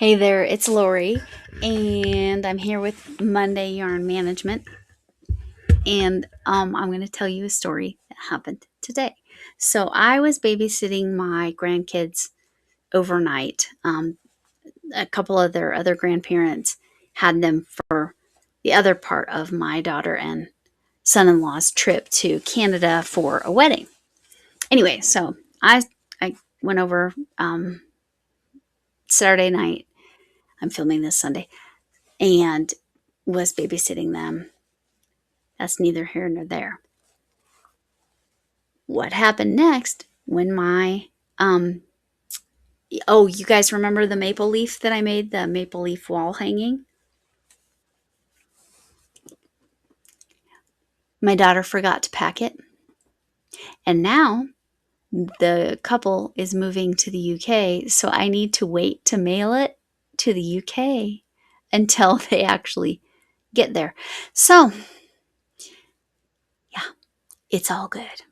Hey there, it's Lori, and I'm here with Monday Yarn Management, and I'm going to tell you a story that happened today. So I was babysitting my grandkids overnight. A couple of their other grandparents had them for the other part of my daughter and son-in-law's trip to Canada for a wedding. Anyway, so I went over Saturday night. I'm filming this Sunday. And was babysitting them. That's neither here nor there. What happened next when you guys remember the maple leaf that I made, the maple leaf wall hanging? My daughter forgot to pack it. And now the couple is moving to the UK, so I need to wait to mail it to the UK until they actually get there. So, yeah, it's all good.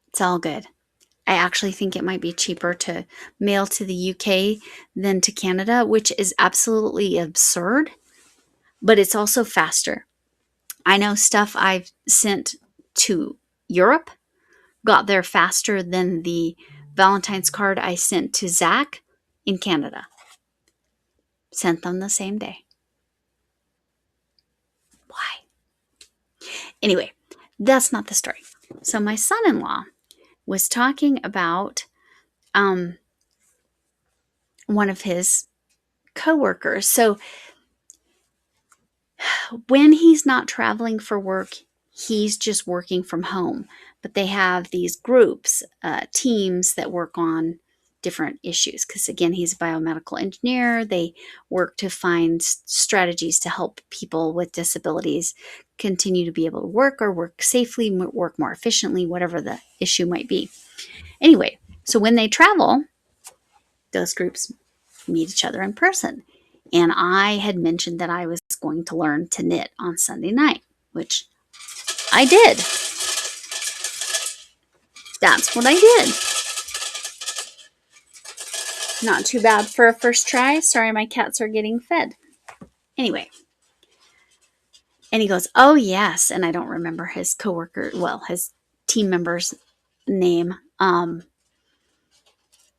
It's all good. I actually think it might be cheaper to mail to the UK than to Canada, which is absolutely absurd, but it's also faster. I know stuff I've sent to Europe got there faster than the Valentine's card I sent to Zach in Canada. Sent them the same day. Why? Anyway, that's not the story. So my son-in-law was talking about one of his coworkers. So when he's not traveling for work, he's just working from home. But they have these groups, teams that work on different issues. Because again, he's a biomedical engineer. They work to find strategies to help people with disabilities continue to be able to work or work safely, work more efficiently, whatever the issue might be. Anyway, so when they travel, those groups meet each other in person. And I had mentioned that I was going to learn to knit on Sunday night, which I did. That's what I did. Not too bad for a first try. Sorry, my cats are getting fed. Anyway. And he goes, oh, yes. And I don't remember his coworker, his team member's name.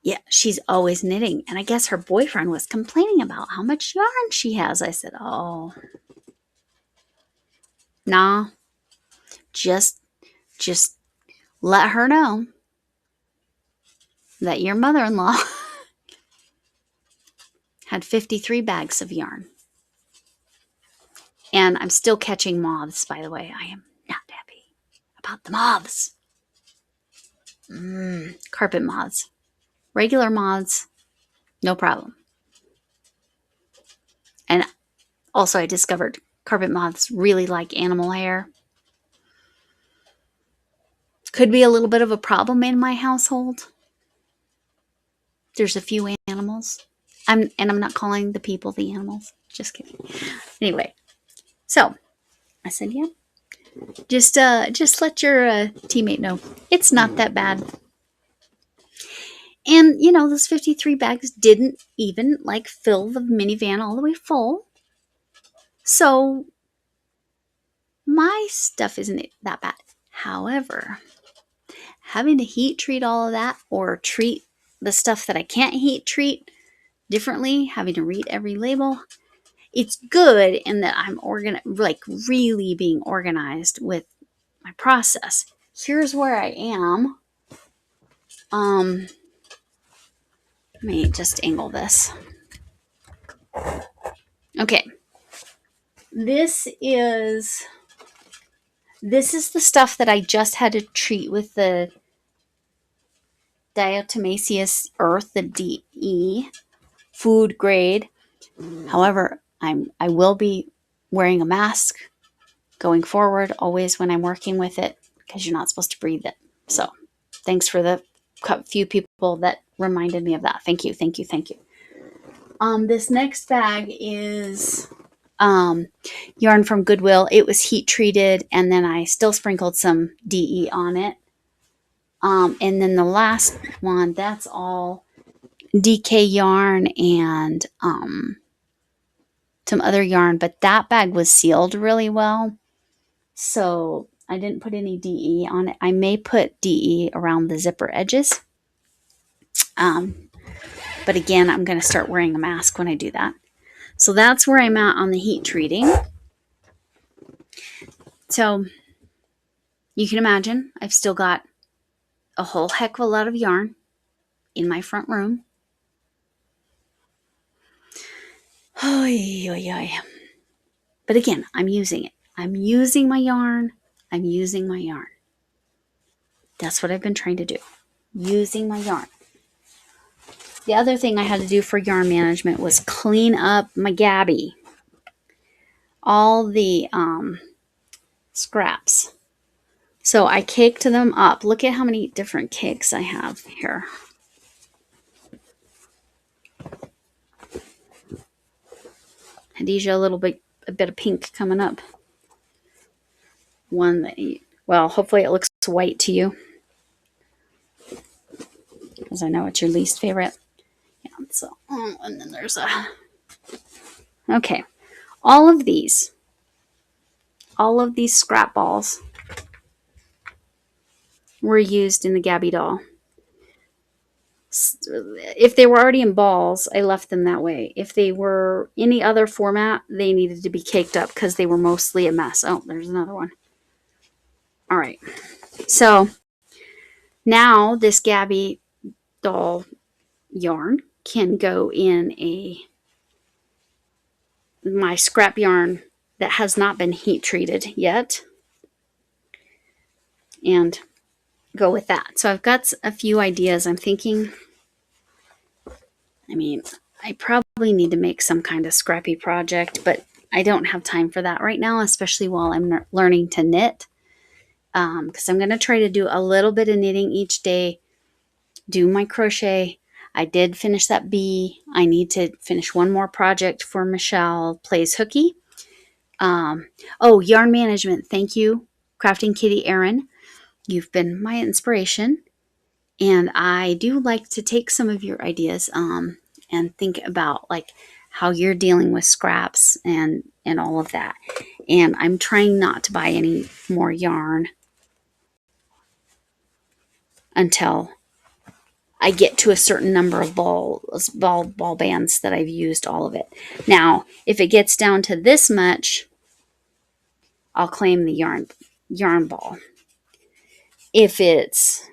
Yeah, she's always knitting. And I guess her boyfriend was complaining about how much yarn she has. I said, oh, nah, just let her know that your mother-in-law had 53 bags of yarn. And I'm still catching moths, by the way. I am not happy about the moths. Carpet moths. Regular moths, no problem. And also I discovered carpet moths really like animal hair. Could be a little bit of a problem in my household. There's a few animals. I'm not calling the people the animals. Just kidding. Anyway, so I said, yeah, just let your teammate know it's not that bad. And those 53 bags didn't even fill the minivan all the way full. So my stuff isn't that bad. However, having to heat treat all of that or treat the stuff that I can't heat treat differently, having to read every label, it's good in that I'm really being organized with my process. Here's where I am. Let me just angle this. Okay. This is the stuff that I just had to treat with the diatomaceous earth, the DE food grade. However, I will be wearing a mask going forward always when I'm working with it because you're not supposed to breathe it. So thanks for the few people that reminded me of that. Thank you. This next bag is yarn from Goodwill. It was heat treated and then I still sprinkled some DE on it. And then the last one, that's all DK yarn and some other yarn, but that bag was sealed really well. So I didn't put any DE on it. I may put DE around the zipper edges. But again, I'm going to start wearing a mask when I do that. So that's where I'm at on the heat treating. So you can imagine I've still got a whole heck of a lot of yarn in my front room. Oy, oy, oy. But again, I'm using it. I'm using my yarn. I'm using my yarn. That's what I've been trying to do. Using my yarn. The other thing I had to do for yarn management was clean up my Gabby. All the scraps. So I caked them up. Look at how many different cakes I have here. Hadija, a bit of pink coming up. One that, well, hopefully it looks white to you, because I know it's your least favorite. Yeah, so, and then there's okay. All of these scrap balls were used in the Gabby doll. If they were already in balls, I left them that way. If they were any other format, they needed to be caked up because they were mostly a mess. Oh, there's another one. All right. So now this Gabby doll yarn can go in my scrap yarn that has not been heat treated yet, and go with that. So I've got a few ideas. I'm thinking, I probably need to make some kind of scrappy project, but I don't have time for that right now, especially while I'm learning to knit. Because I'm going to try to do a little bit of knitting each day, do my crochet. I did finish that bee. I need to finish one more project for Michelle Plays Hooky. Yarn management. Thank you, Crafting Kitty Erin. You've been my inspiration. And I do like to take some of your ideas and think about like how you're dealing with scraps and all of that. And I'm trying not to buy any more yarn until I get to a certain number of ball bands that I've used all of it. Now, if it gets down to this much, I'll claim the yarn ball. If it's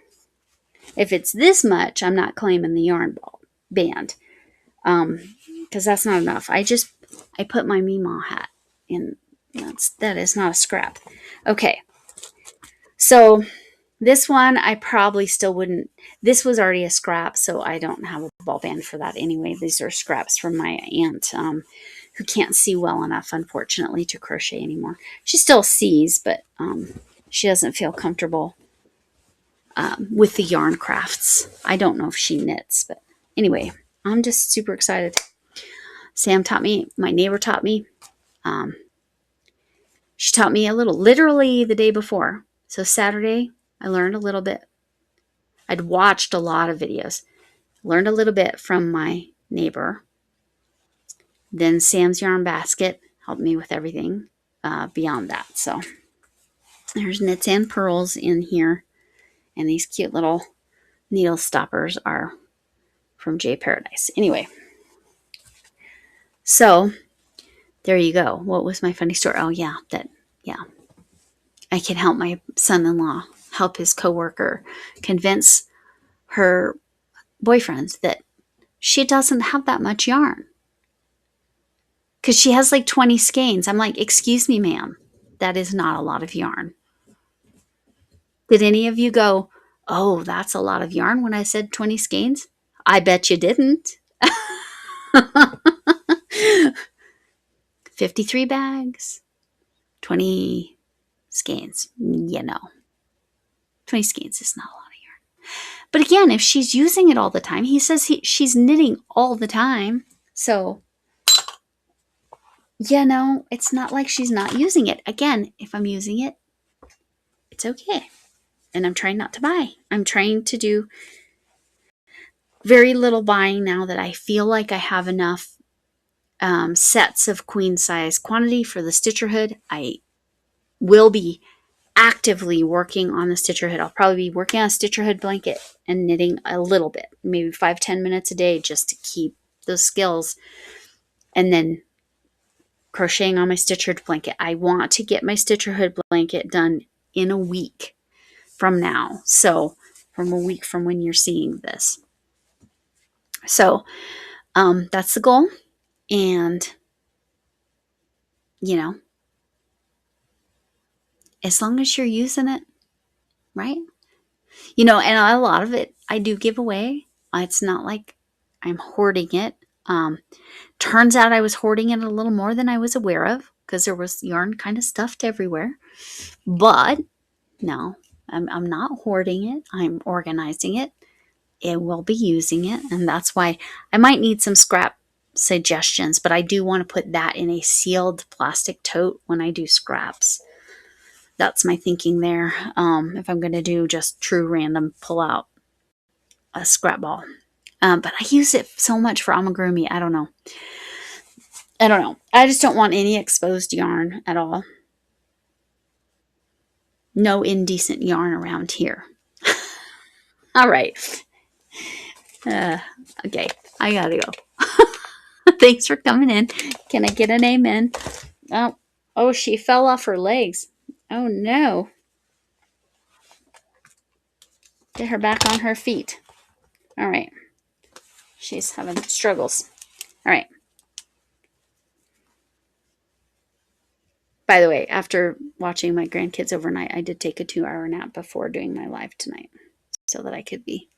this much, I'm not claiming the yarn ball band, because that's not enough. I put my Meemaw hat in. That is not a scrap. Okay, so this one I probably still wouldn't. This was already a scrap, so I don't have a ball band for that anyway. These are scraps from my aunt, who can't see well enough, unfortunately, to crochet anymore. She still sees, but she doesn't feel comfortable with the yarn crafts. I don't know if she knits, but anyway, I'm just super excited. Sam taught me, my neighbor taught me. She taught me a little, literally the day before. So Saturday, I learned a little bit. I'd watched a lot of videos, learned a little bit from my neighbor. Then Sam's Yarn Basket helped me with everything beyond that. So there's knits and pearls in here. And these cute little needle stoppers are from J Paradise. Anyway, so there you go. What was my funny story? Oh, yeah, I can help my son-in-law help his coworker convince her boyfriend that she doesn't have that much yarn. Because she has like 20 skeins. I'm like, excuse me, ma'am. That is not a lot of yarn. Did any of you go, oh, that's a lot of yarn when I said 20 skeins? I bet you didn't. 53 bags, 20 skeins. 20 skeins is not a lot of yarn. But again, if she's using it all the time, he says she's knitting all the time. So, it's not like she's not using it. Again, if I'm using it, it's okay. And I'm trying not to buy. I'm trying to do very little buying now that I feel like I have enough sets of queen size quantity for the Stitcherhood. I will be actively working on the Stitcherhood. I'll probably be working on a Stitcherhood blanket and knitting a little bit, maybe 5-10 minutes a day, just to keep those skills, and then crocheting on my Stitcherhood blanket. I want to get my Stitcherhood blanket done in a week from now. So from a week from when you're seeing this. So that's the goal. And, you know, as long as you're using it, right? You know, and a lot of it I do give away. It's not like I'm hoarding it. Turns out I was hoarding it a little more than I was aware of, because there was yarn kind of stuffed everywhere. But no, I'm not hoarding it. I'm organizing it. I will be using it. And that's why I might need some scrap suggestions, but I do want to put that in a sealed plastic tote when I do scraps. That's my thinking there. If I'm going to do just true random pull out a scrap ball. But I use it so much for amigurumi. I don't know. I just don't want any exposed yarn at all. No indecent yarn around here. All right. Okay. I gotta go. Thanks for coming in. Can I get an amen? Oh, she fell off her legs. Oh no. Get her back on her feet. All right. She's having struggles. All right. By the way, after watching my grandkids overnight, I did take a 2-hour nap before doing my live tonight so that I could be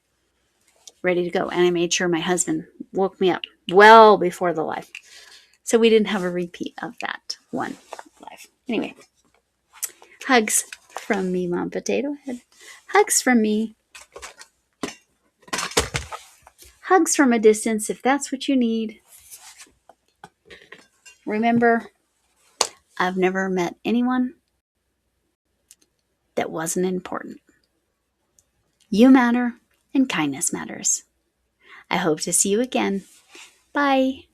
ready to go. And I made sure my husband woke me up well before the live, so we didn't have a repeat of that one live. Anyway, hugs from me, Mom Potato Head. Hugs from me. Hugs from a distance if that's what you need. Remember, I've never met anyone that wasn't important. You matter, and kindness matters. I hope to see you again. Bye.